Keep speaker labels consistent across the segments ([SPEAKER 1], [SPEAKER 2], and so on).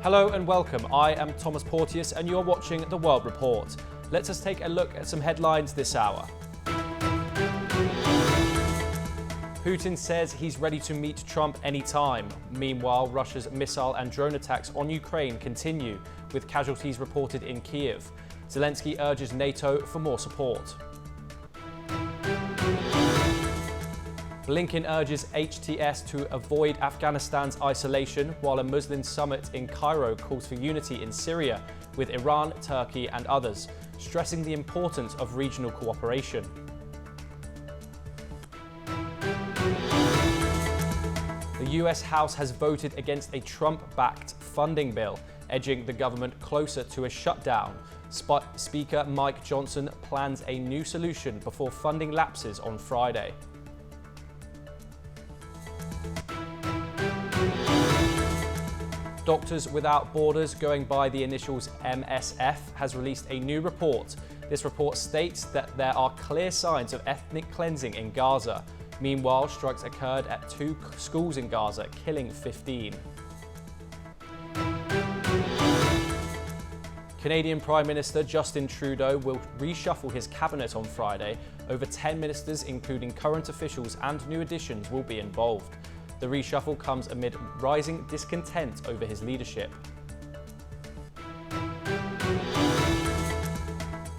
[SPEAKER 1] Hello and welcome. I am Thomas Porteus and you're watching The World Report. Let us take a look at some headlines this hour. Putin says he's ready to meet Trump anytime. Meanwhile, Russia's missile and drone attacks on Ukraine continue, with casualties reported in Kyiv. Zelensky urges NATO for more support. Blinken urges HTS to avoid Afghanistan's isolation, while a Muslim summit in Cairo calls for unity in Syria with Iran, Turkey and others, stressing the importance of regional cooperation. The US House has voted against a Trump-backed funding bill, edging the government closer to a shutdown. Speaker Mike Johnson plans a new solution before funding lapses on Friday. Doctors Without Borders, going by the initials MSF, has released a new report. This report states that there are clear signs of ethnic cleansing in Gaza. Meanwhile, strikes occurred at 2 schools in Gaza, killing 15. Canadian Prime Minister Justin Trudeau will reshuffle his cabinet on Friday. Over 10 ministers, including current officials and new additions, will be involved. The reshuffle comes amid rising discontent over his leadership.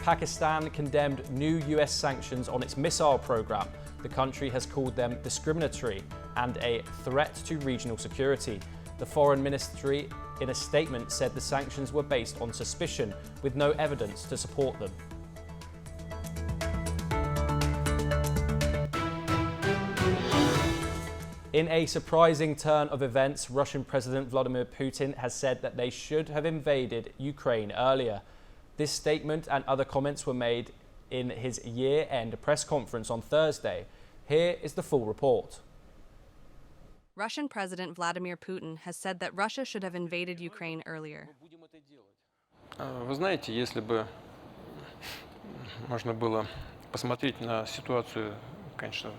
[SPEAKER 1] Pakistan condemned new US sanctions on its missile program. The country has called them discriminatory and a threat to regional security. The Foreign Ministry, in a statement, said the sanctions were based on suspicion, with no evidence to support them. In a surprising turn of events, Russian President Vladimir Putin has said that they should have invaded Ukraine earlier. This statement and other comments were made in his year-end press conference on Thursday. Here is the full report.
[SPEAKER 2] Russian President Vladimir Putin has said that Russia should have invaded Ukraine earlier.
[SPEAKER 3] Вы знаете, если бы можно было посмотреть на ситуацию, конечно,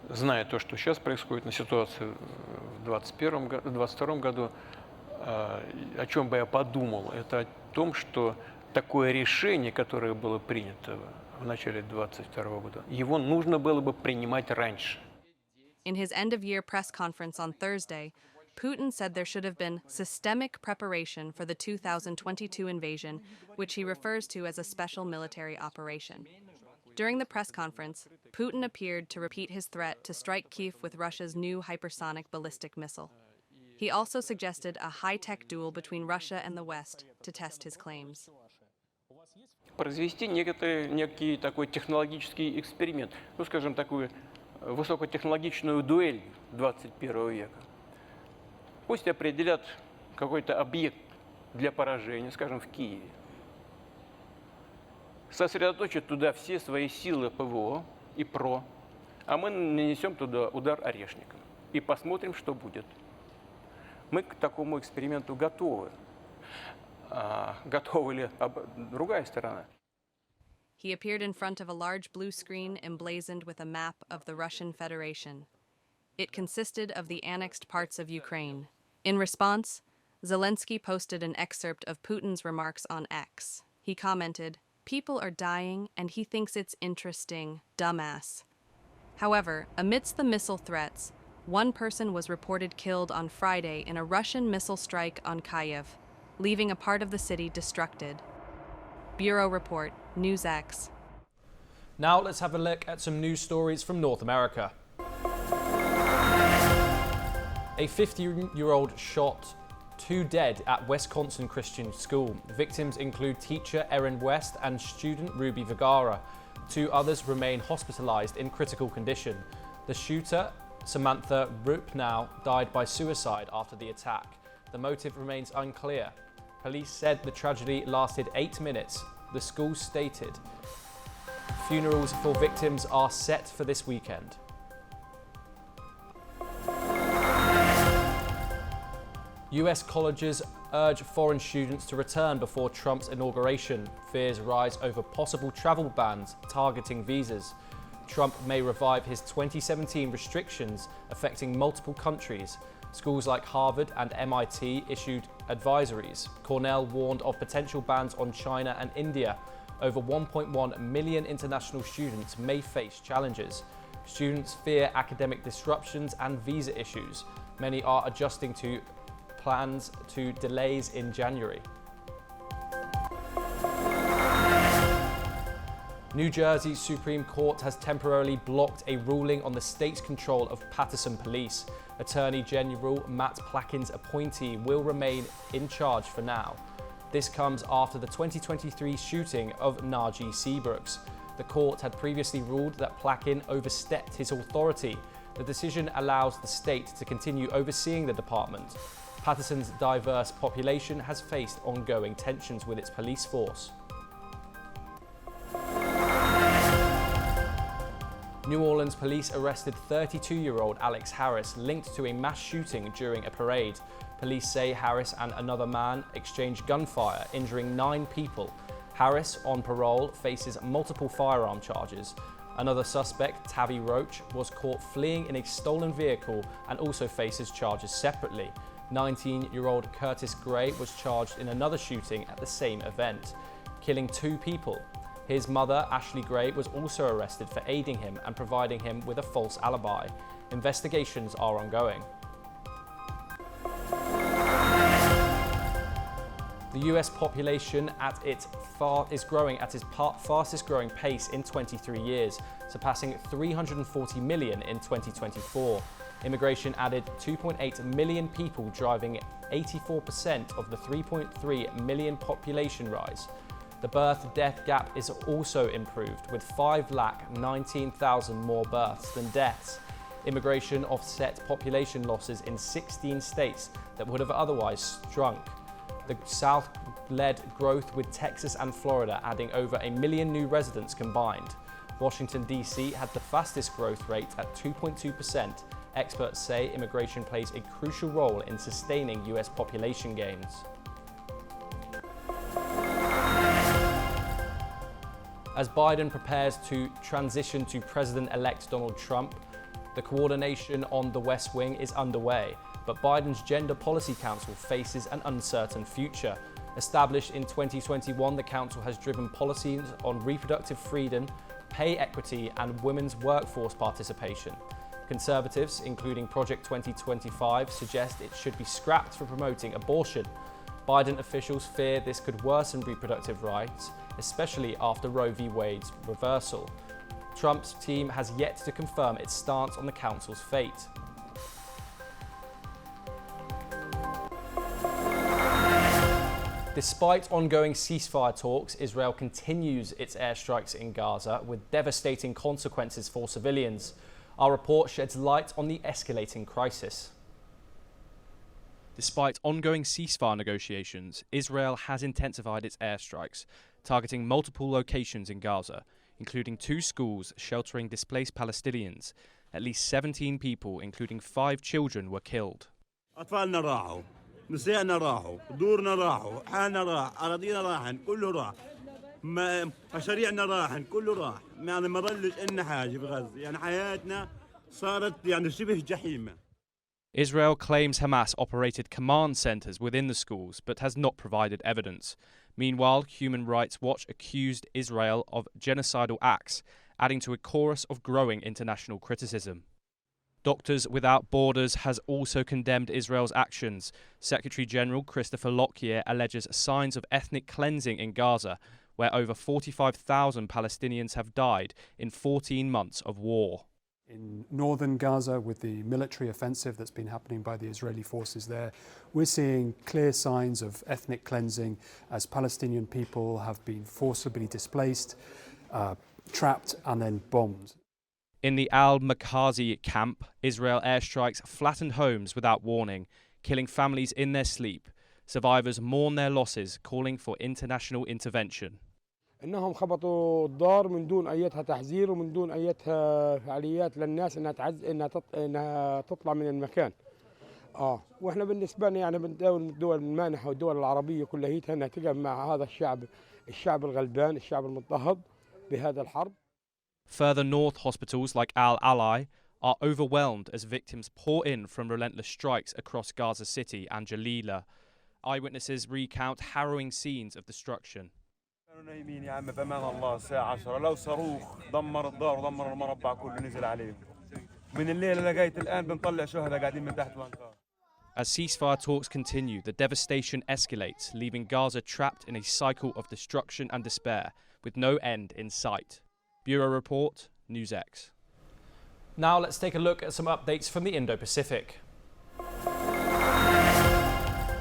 [SPEAKER 3] зная то, что сейчас происходит, на ситуацию в 2022 году, о чем бы я подумал, это о том, что такое решение, которое было принято в начале 2022 года, его нужно было бы принимать раньше.
[SPEAKER 2] In his end-of-year press conference on Thursday, Putin said there should have been systemic preparation for the 2022 invasion, which he refers to as a special military operation. During the press conference, Putin appeared to repeat his threat to strike Kyiv with Russia's new hypersonic ballistic missile. He also suggested a high-tech duel between Russia and the West to test his claims.
[SPEAKER 3] Произвести некий такой технологический эксперимент, ну, скажем, такую высокотехнологичную дуэль 21 века. Пусть определят какой-то объект для поражения, скажем, в Киеве. Сосредоточат туда все свои силы ПВО и ПРО, а мы нанесем туда удар орешником и посмотрим, что будет. Мы к такому эксперименту готовы. Готова ли другая сторона?
[SPEAKER 2] He appeared in front of a large blue screen emblazoned with a map of the Russian Federation. It consisted of the annexed parts of Ukraine. In response, Zelensky posted an excerpt of Putin's remarks on X. He commented, "People are dying, and he thinks it's interesting, dumbass." However, amidst the missile threats, one person was reported killed on Friday in a Russian missile strike on Kyiv, leaving a part of the city destructed. Bureau Report, NewsX.
[SPEAKER 1] Now let's have a look at some news stories from North America. A 50-year-old shot 2 dead at Wisconsin Christian School. Victims include teacher Erin West and student Ruby Vergara. 2 others remain hospitalized in critical condition. The shooter, Samantha Rupnow, died by suicide after the attack. The motive remains unclear. Police said the tragedy lasted 8 minutes. The school stated. Funerals for victims are set for this weekend. US colleges urge foreign students to return before Trump's inauguration. Fears rise over possible travel bans targeting visas. Trump may revive his 2017 restrictions affecting multiple countries. Schools like Harvard and MIT issued advisories. Cornell warned of potential bans on China and India. Over 1.1 million international students may face challenges. Students fear academic disruptions and visa issues. Many are adjusting to plans to delays in January. New Jersey Supreme Court has temporarily blocked a ruling on the state's control of Paterson Police. Attorney General Matt Plakin's appointee will remain in charge for now. This comes after the 2023 shooting of Najee Seabrooks. The court had previously ruled that Plakin overstepped his authority. The decision allows the state to continue overseeing the department. Paterson's diverse population has faced ongoing tensions with its police force. New Orleans police arrested 32-year-old Alex Harris linked to a mass shooting during a parade. Police say Harris and another man exchanged gunfire, injuring 9 people. Harris, on parole, faces multiple firearm charges. Another suspect, Tavi Roach, was caught fleeing in a stolen vehicle and also faces charges separately. 19-year-old Curtis Gray was charged in another shooting at the same event, killing 2 people. His mother, Ashley Gray, was also arrested for aiding him and providing him with a false alibi. Investigations are ongoing. The US population is growing at its fastest growing pace in 23 years, surpassing 340 million in 2024. Immigration added 2.8 million people, driving 84% of the 3.3 million population rise. The birth-death gap is also improved, with 5,19,000 more births than deaths. Immigration offset population losses in 16 states that would have otherwise shrunk. The South led growth, with Texas and Florida adding over 1 million new residents combined. Washington, D.C. had the fastest growth rate at 2.2%. Experts say immigration plays a crucial role in sustaining US population gains. As Biden prepares to transition to President-elect Donald Trump, the coordination on the West Wing is underway, but Biden's Gender Policy Council faces an uncertain future. Established in 2021, the council has driven policies on reproductive freedom, pay equity, and women's workforce participation. Conservatives, including Project 2025, suggest it should be scrapped for promoting abortion. Biden officials fear this could worsen reproductive rights, especially after Roe v. Wade's reversal. Trump's team has yet to confirm its stance on the council's fate. Despite ongoing ceasefire talks, Israel continues its airstrikes in Gaza with devastating consequences for civilians. Our report sheds light on the escalating crisis. Despite ongoing ceasefire negotiations, Israel has intensified its airstrikes, targeting multiple locations in Gaza, including 2 schools sheltering displaced Palestinians. At least 17 people, including 5 children, were killed.
[SPEAKER 4] أطفالنا راحوا، نسائنا راحوا، دورنا راحوا، حالنا راح، أراضينا راحن، كله راح. مشاريعنا راحن، كله راح. يعني ما ضلش إلنا حاجة بغزة، يعني حياتنا صارت يعني شبه جحيمة.
[SPEAKER 1] Israel claims Hamas operated command centers within the schools, but has not provided evidence. Meanwhile, Human Rights Watch accused Israel of genocidal acts, adding to a chorus of growing international criticism. Doctors Without Borders has also condemned Israel's actions. Secretary General Christopher Lockyer alleges signs of ethnic cleansing in Gaza, where over 45,000 Palestinians have died in 14 months of war.
[SPEAKER 5] In northern Gaza, with the military offensive that's been happening by the Israeli forces there, we're seeing clear signs of ethnic cleansing as Palestinian people have been forcibly displaced, trapped and then bombed.
[SPEAKER 1] In the al-Makhazi camp, Israel airstrikes flattened homes without warning, killing families in their sleep. Survivors mourn their losses, calling for international intervention.
[SPEAKER 6] انهم خبطوا الدار من دون ايتها تحذير ومن دون ايتها فعاليات للناس انها تطلع من المكان. واحنا بالنسبه لنا يعني الدول المانحه والدول العربيه كلها انها تقف مع هذا الشعب الغلبان، الشعب المضطهد بهذا الحرب.
[SPEAKER 1] Further north, hospitals like Al-Ali are overwhelmed as victims pour in from relentless strikes across Gaza City and Jalila. Eyewitnesses recount harrowing scenes of destruction.
[SPEAKER 7] كانوا نايمين يا عم بأمان الله الساعة 10 لو صاروخ دمر الدار ودمر المربع كله نزل عليهم من الليل لغاية الآن بنطلع شهداء قاعدين من تحت الأنقاض.
[SPEAKER 1] As ceasefire talks continue, the devastation escalates, leaving Gaza trapped in a cycle of destruction and despair, with no end in sight. Bureau Report, NewsX. Now let's take a look at some updates from the Indo-Pacific.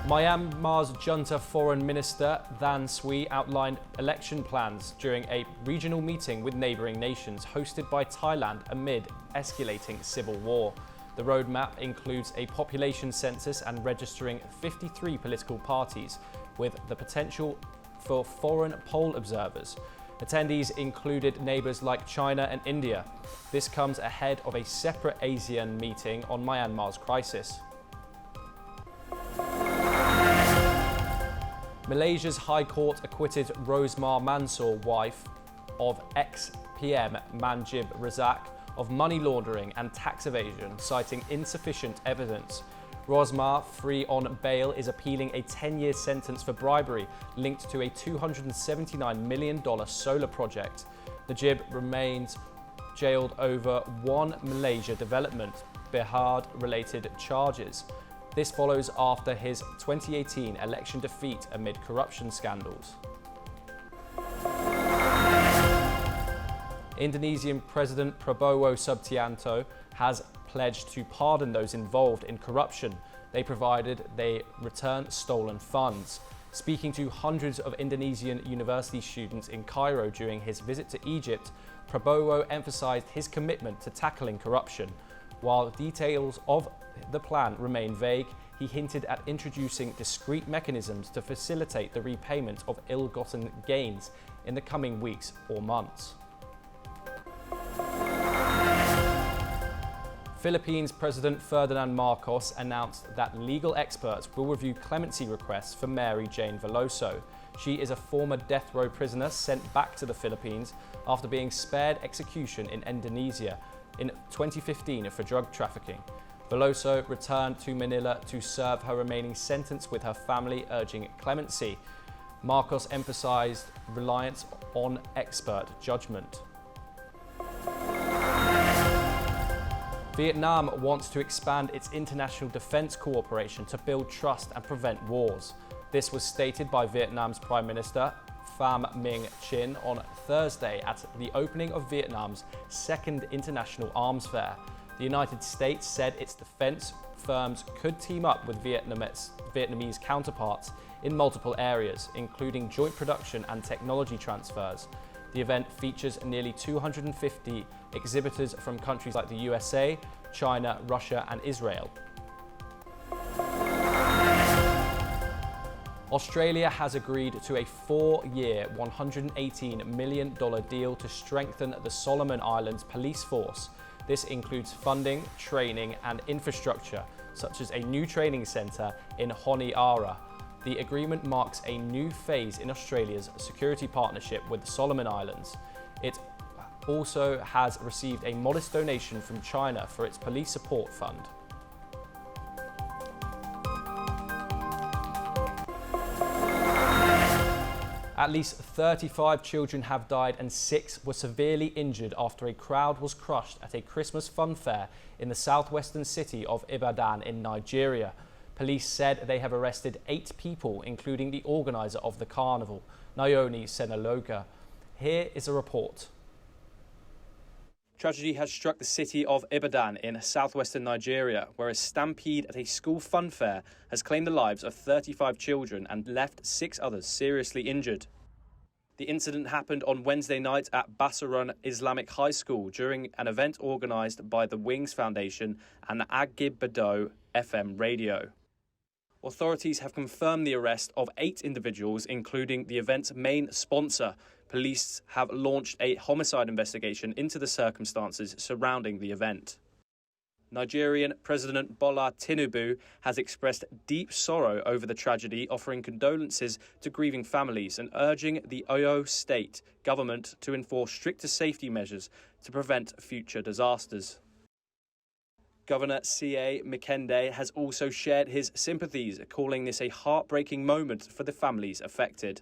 [SPEAKER 1] Myanmar's junta foreign minister Than Swe outlined election plans during a regional meeting with neighbouring nations hosted by Thailand amid escalating civil war. The roadmap includes a population census and registering 53 political parties, with the potential for foreign poll observers. Attendees included neighbours like China and India. This comes ahead of a separate ASEAN meeting on Myanmar's crisis. Malaysia's High Court acquitted Rosmah Mansor, wife of ex-PM Manjib Razak, of money laundering and tax evasion, citing insufficient evidence. Rosmah, free on bail, is appealing a 10-year sentence for bribery linked to a $279 million solar project. Najib remains jailed over one Malaysia development, Bihar-related charges. This follows after his 2018 election defeat amid corruption scandals. Indonesian President Prabowo Subianto has pledged to pardon those involved in corruption, provided they return stolen funds. Speaking to hundreds of Indonesian university students in Cairo during his visit to Egypt, Prabowo emphasized his commitment to tackling corruption. While details of the plan remain vague, he hinted at introducing discrete mechanisms to facilitate the repayment of ill-gotten gains in the coming weeks or months. Philippines President Ferdinand Marcos announced that legal experts will review clemency requests for Mary Jane Veloso. She is a former death row prisoner sent back to the Philippines after being spared execution in Indonesia in 2015 for drug trafficking. Veloso returned to Manila to serve her remaining sentence with her family, urging clemency. Marcos emphasized reliance on expert judgment. Vietnam wants to expand its international defense cooperation to build trust and prevent wars. This was stated by Vietnam's Prime Minister Pham Minh Chinh on Thursday at the opening of Vietnam's second International Arms Fair. The United States said its defense firms could team up with Vietnamese counterparts in multiple areas, including joint production and technology transfers. The event features nearly 250 exhibitors from countries like the USA, China, Russia, and Israel. Australia has agreed to a 4-year, $118 million deal to strengthen the Solomon Islands police force. This includes funding, training, and infrastructure, such as a new training centre in Honiara. The agreement marks a new phase in Australia's security partnership with the Solomon Islands. It also has received a modest donation from China for its police support fund. At least 35 children have died and 6 were severely injured after a crowd was crushed at a Christmas funfair in the southwestern city of Ibadan in Nigeria. Police said they have arrested 8 people, including the organizer of the carnival, Naomi Senaloga. Here is a report. Tragedy has struck the city of Ibadan in southwestern Nigeria, where a stampede at a school funfair has claimed the lives of 35 children and left 6 others seriously injured. The incident happened on Wednesday night at Basarun Islamic High School during an event organised by the Wings Foundation and Agib Bado FM radio. Authorities have confirmed the arrest of 8 individuals, including the event's main sponsor. Police have launched a homicide investigation into the circumstances surrounding the event. Nigerian President Bola Tinubu has expressed deep sorrow over the tragedy, offering condolences to grieving families and urging the Oyo state government to enforce stricter safety measures to prevent future disasters.
[SPEAKER 8] Governor C.A. Mikende has also shared his sympathies, calling this a heartbreaking moment for the families affected.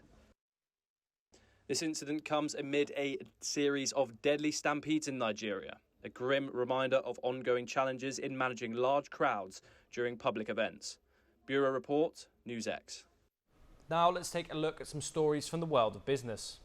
[SPEAKER 8] This incident comes amid a series of deadly stampedes in Nigeria, a grim reminder of ongoing challenges in managing large crowds during public events. Bureau Report, NewsX.
[SPEAKER 1] Now let's take a look at some stories from the world of business.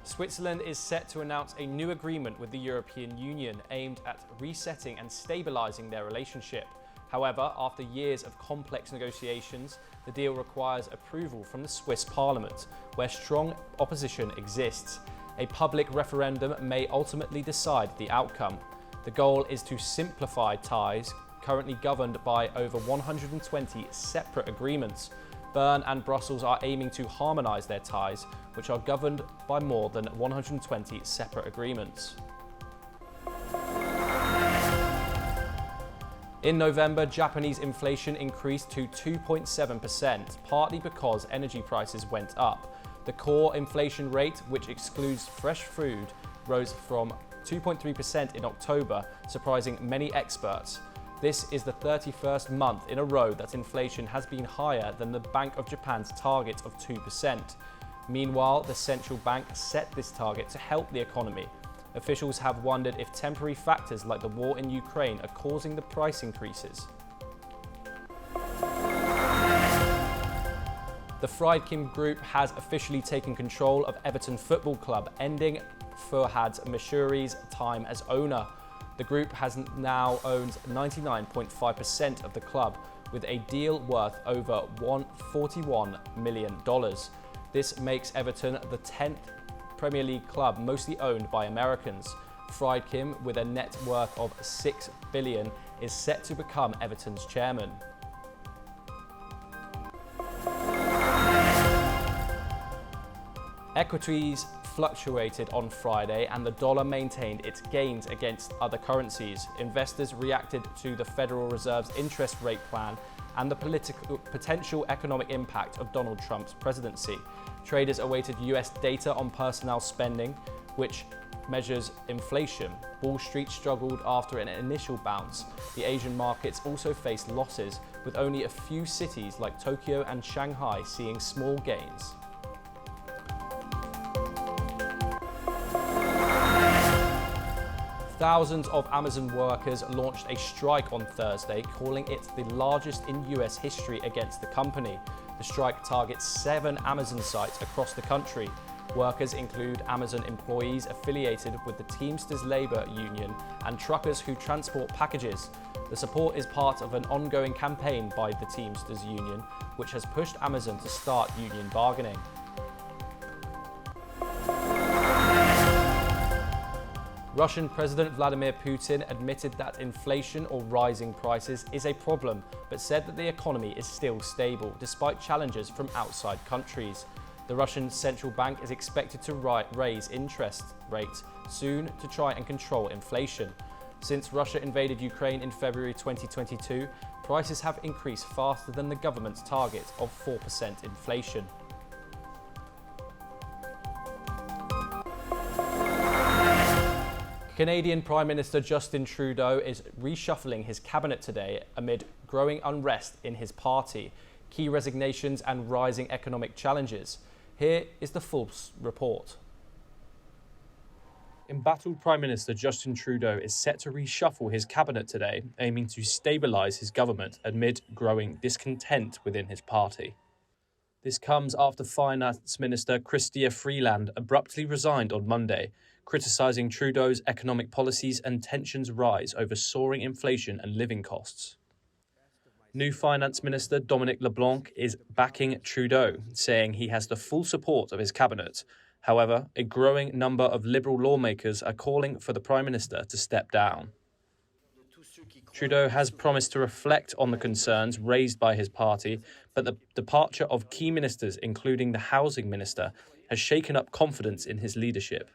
[SPEAKER 1] Switzerland is set to announce a new agreement with the European Union aimed at resetting and stabilising their relationship. However, after years of complex negotiations, the deal requires approval from the Swiss Parliament, where strong opposition exists. A public referendum may ultimately decide the outcome. The goal is to simplify ties currently governed by over 120 separate agreements. Bern and Brussels are aiming to harmonise their ties, which are governed by more than 120 separate agreements. In November, Japanese inflation increased to 2.7%, partly because energy prices went up. The core inflation rate, which excludes fresh food, rose from 2.3% in October, surprising many experts. This is the 31st month in a row that inflation has been higher than the Bank of Japan's target of 2%. Meanwhile, the central bank set this target to help the economy. Officials have wondered if temporary factors like the war in Ukraine are causing the price increases. The Fried Kim Group has officially taken control of Everton Football Club, ending Furhad Mashuri's time as owner. The group has now owned 99.5% of the club, with a deal worth over $41 million. This makes Everton the 10th Premier League club mostly owned by Americans. Fried Kim, with a net worth of $6 billion, is set to become Everton's chairman. Equities fluctuated on Friday and the dollar maintained its gains against other currencies. Investors reacted to the Federal Reserve's interest rate plan and the potential economic impact of Donald Trump's presidency. Traders awaited US data on personnel spending, which measures inflation. Wall Street struggled after an initial bounce. The Asian markets also faced losses, with only a few cities like Tokyo and Shanghai seeing small gains. Thousands of Amazon workers launched a strike on Thursday, calling it the largest in US history against the company. The strike targets 7 Amazon sites across the country. Workers include Amazon employees affiliated with the Teamsters Labour Union and truckers who transport packages. The support is part of an ongoing campaign by the Teamsters Union, which has pushed Amazon to start union bargaining. Russian President Vladimir Putin admitted that inflation or rising prices is a problem, but said that the economy is still stable, despite challenges from outside countries. The Russian central bank is expected to raise interest rates soon to try and control inflation. Since Russia invaded Ukraine in February 2022, prices have increased faster than the government's target of 4% inflation. Canadian Prime Minister Justin Trudeau is reshuffling his cabinet today amid growing unrest in his party, key resignations and rising economic challenges. Here is the full report. Embattled Prime Minister Justin Trudeau is set to reshuffle his cabinet today, aiming to stabilise his government amid growing discontent within his party. This comes after Finance Minister Chrystia Freeland abruptly resigned on Monday, criticising Trudeau's economic policies, and tensions rise over soaring inflation and living costs. New Finance Minister Dominic LeBlanc is backing Trudeau, saying he has the full support of his cabinet. However, a growing number of Liberal lawmakers are calling for the Prime Minister to step down. Trudeau has promised to reflect on the concerns raised by his party, but the departure of key ministers, including the Housing Minister, has shaken up confidence in his leadership.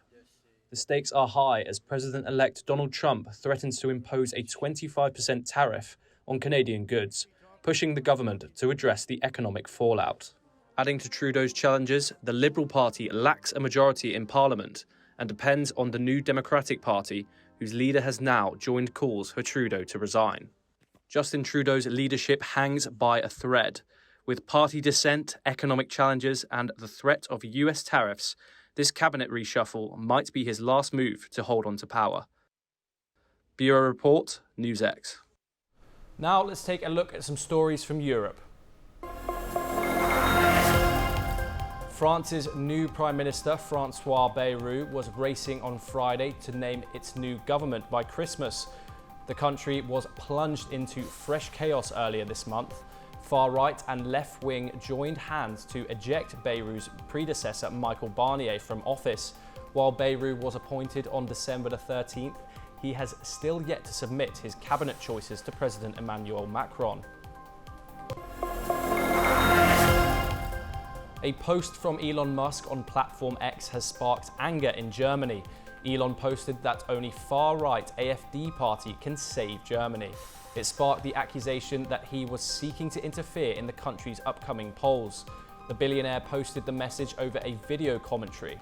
[SPEAKER 1] The stakes are high as President-elect Donald Trump threatens to impose a 25% tariff on Canadian goods, pushing the government to address the economic fallout. Adding to Trudeau's challenges, the Liberal Party lacks a majority in Parliament and depends on the New Democratic Party,
[SPEAKER 8] whose leader has now joined calls for Trudeau to resign. Justin Trudeau's leadership hangs by a thread. With party dissent, economic challenges, and the threat of US tariffs, this cabinet reshuffle might be his last move to hold on to power. Bureau Report, NewsX.
[SPEAKER 1] Now let's take a look at some stories from Europe. France's new Prime Minister, Francois Bayrou, was racing on Friday to name its new government by Christmas. The country was plunged into fresh chaos earlier this month. Far-right and left-wing joined hands to eject Bayrou's predecessor, Michael Barnier, from office. While Bayrou was appointed on December the 13th, he has still yet to submit his cabinet choices to President Emmanuel Macron. A post from Elon Musk on platform X has sparked anger in Germany. Elon posted that only far-right AfD party can save Germany. It sparked the accusation that he was seeking to interfere in the country's upcoming polls. The billionaire posted the message over a video commentary.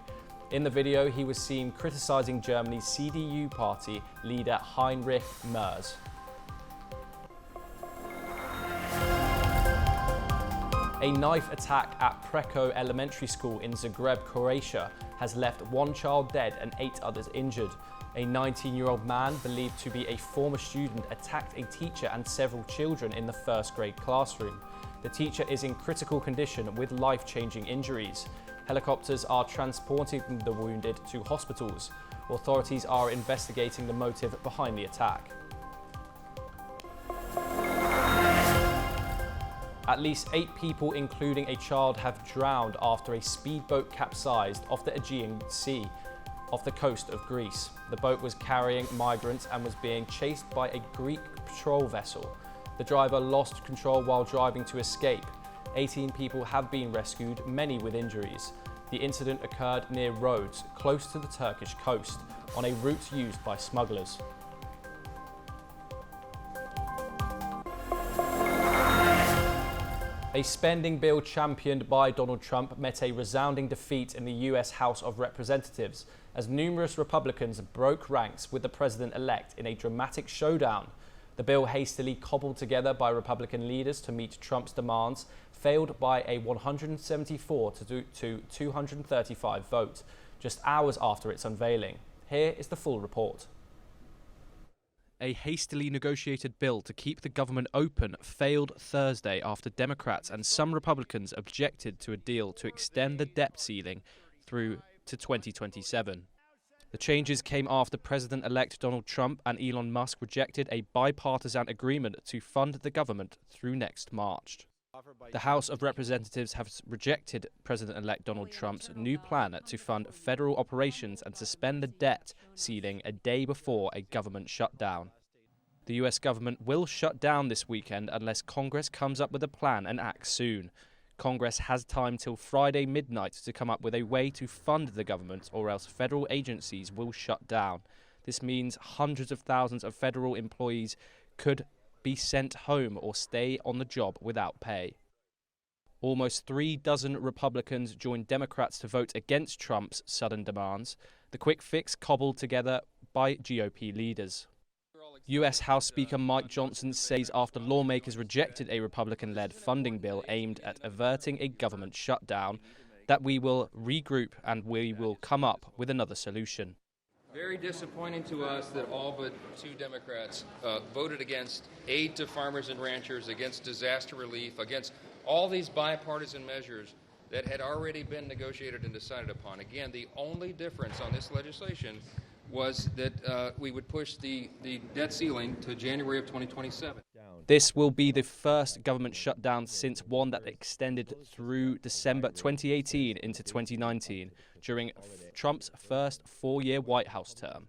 [SPEAKER 1] In the video, he was seen criticizing Germany's CDU party leader Heinrich Merz. A knife attack at Preko Elementary School in Zagreb, Croatia, has left one child dead and 8 others injured. A 19-year-old man believed to be a former student attacked a teacher and several children in the first grade classroom. The teacher is in critical condition with life-changing injuries. Helicopters are transporting the wounded to hospitals. Authorities are investigating the motive behind the attack. At least 8 people, including a child, have drowned after a speedboat capsized off the Aegean Sea, off the coast of Greece. The boat was carrying migrants and was being chased by a Greek patrol vessel. The driver lost control while driving to escape. 18 people have been rescued, many with injuries. The incident occurred near Rhodes, close to the Turkish coast, on a route used by smugglers. A spending bill championed by Donald Trump met a resounding defeat in the US House of Representatives as numerous Republicans broke ranks with the president-elect in a dramatic showdown. The bill, hastily cobbled together by Republican leaders to meet Trump's demands, failed by a 174 to 235 vote, just hours after its unveiling. Here is the full report.
[SPEAKER 8] A hastily negotiated bill to keep the government open failed Thursday after Democrats and some Republicans objected to a deal to extend the debt ceiling through to 2027. The changes came after President-elect Donald Trump and Elon Musk rejected a bipartisan agreement to fund the government through next March. The House of Representatives have rejected President-elect Donald Trump's new plan to fund federal operations and suspend the debt ceiling a day before a government shutdown. The US government will shut down this weekend unless Congress comes up with a plan and acts soon. Congress has time till Friday midnight to come up with a way to fund the government, or else federal agencies will shut down. This means hundreds of thousands of federal employees could be sent home or stay on the job without pay. Almost 36 Republicans joined Democrats to vote against Trump's sudden demands, the quick fix cobbled together by GOP leaders. US House Speaker Mike Johnson says after lawmakers rejected a Republican-led funding bill aimed at averting a government shutdown, that we will regroup and we will come up with another solution.
[SPEAKER 9] Very disappointing to us that all but 2 Democrats voted against aid to farmers and ranchers, against disaster relief, against all these bipartisan measures that had already been negotiated and decided upon. Again, the only difference on this legislation was that we would push the debt ceiling to January of 2027.
[SPEAKER 8] This will be the first government shutdown since one that extended through December 2018 into 2019 during Trump's first 4-year White House term.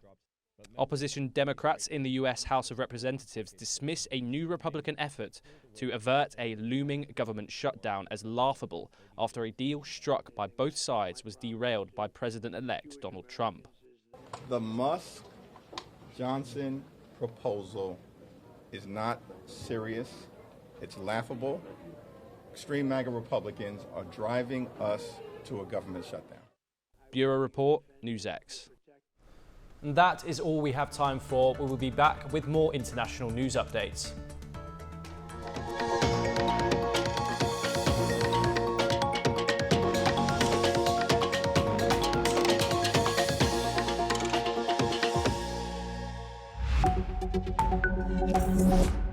[SPEAKER 8] Opposition Democrats in the US House of Representatives dismiss a new Republican effort to avert a looming government shutdown as laughable after a deal struck by both sides was derailed by President-elect Donald Trump.
[SPEAKER 10] The Musk-Johnson proposal is not serious. It's laughable. Extreme MAGA Republicans are driving us to a government shutdown.
[SPEAKER 8] Bureau Report, NewsX.
[SPEAKER 1] And that is all we have time for. We will be back with more international news updates.
[SPEAKER 11] Thank you.